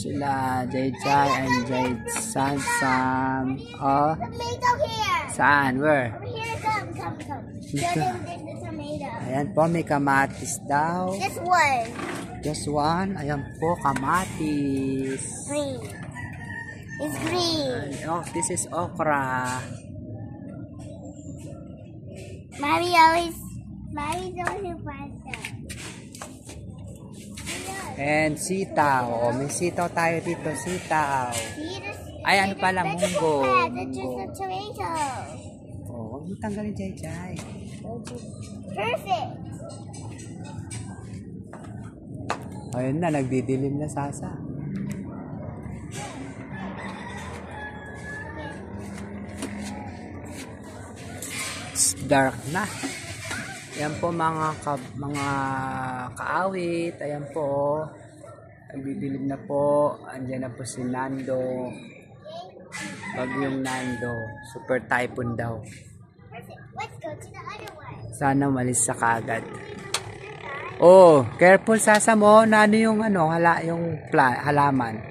Sila Jay and Jay Sam. Oh, saan? Where? Dito. Ayan po, may kamatis daw. Just one. Ayan po, kamatis. Green. It's green. Oh, this is okra. Mommy always finds that. And sitaw. Oh, may sitaw tayo dito, sitaw. Ay, ano pala, munggo. That's just a tomato. Oh, huwag mo tanggalin, Jay. Perfect. Ayun na, nagdidilim na Sasa. It's dark na. Ayan po mga kaawit. Ayan po. Nagdidilim na po. Andiyan na po si Nando. Bagyong Nando. Super typhoon daw. Let's go to the other one. Sana umalis sa kagad. Oh, careful Sasa mo na ano yung halaman.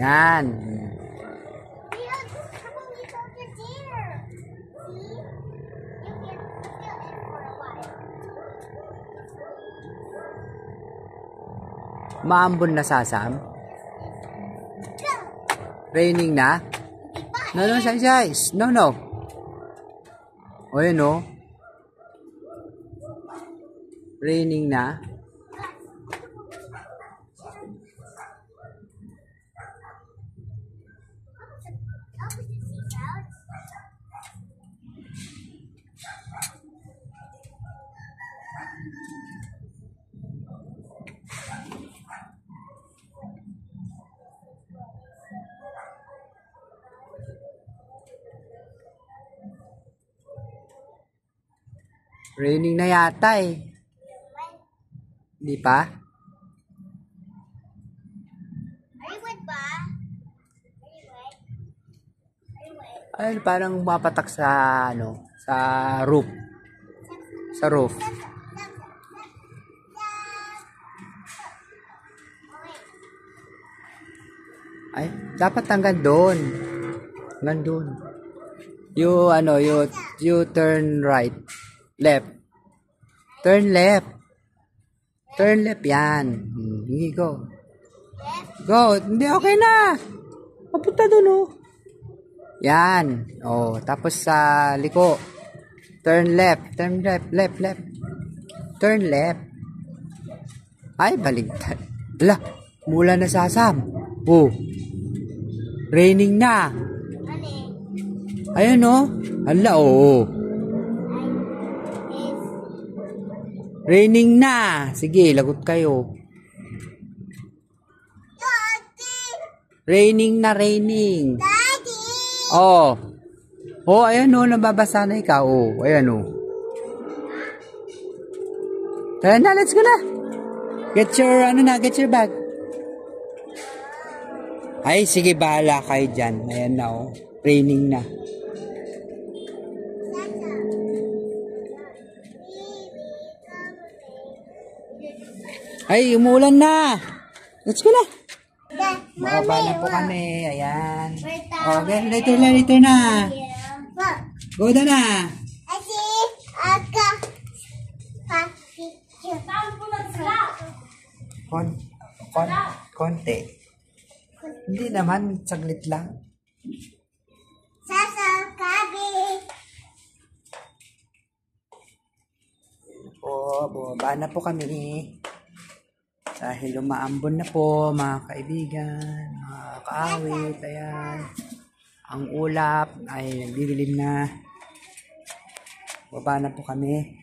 Yan. Maambon na Sasam. Raining na. No, guys. No. O yun o. Raining na. Raining na yata eh. Di pa? Ay, parang mapatak sa sa roof. Sa roof. Ay, dapat hanggang doon. Hanggang doon. You turn right. Left. Turn left. Turn left yan. Hindi, go. Go. Hindi, okay na. Papunta doon, oh. Yan. Oh, tapos sa liko. Turn left. Turn left. Left. Turn left. Ay, baligtad. Ala, mula na Sasam. Oh. Raining na. Ayun, oh. Ala, oh. Raining na. Sige, lagot kayo. Raining na, raining. Daddy! Oh. Oh, ayan oh, nababasa na ikaw. Oh, ayan oh. Tara na, let's go na. Get your bag. Ay, sige, bahala kayo dyan. Ayan na oh. Raining na. Ay, umulan na. Let's go na. Makaba na po kami. Ayan. Okay, later na. Go na na. Konti. Hindi naman, saglit lang. Bumaba na po kami. Dahil umaambon na po, mga kaibigan, mga kaawit, ayan. Ang ulap ay nagdidilim na. Baba na po kami.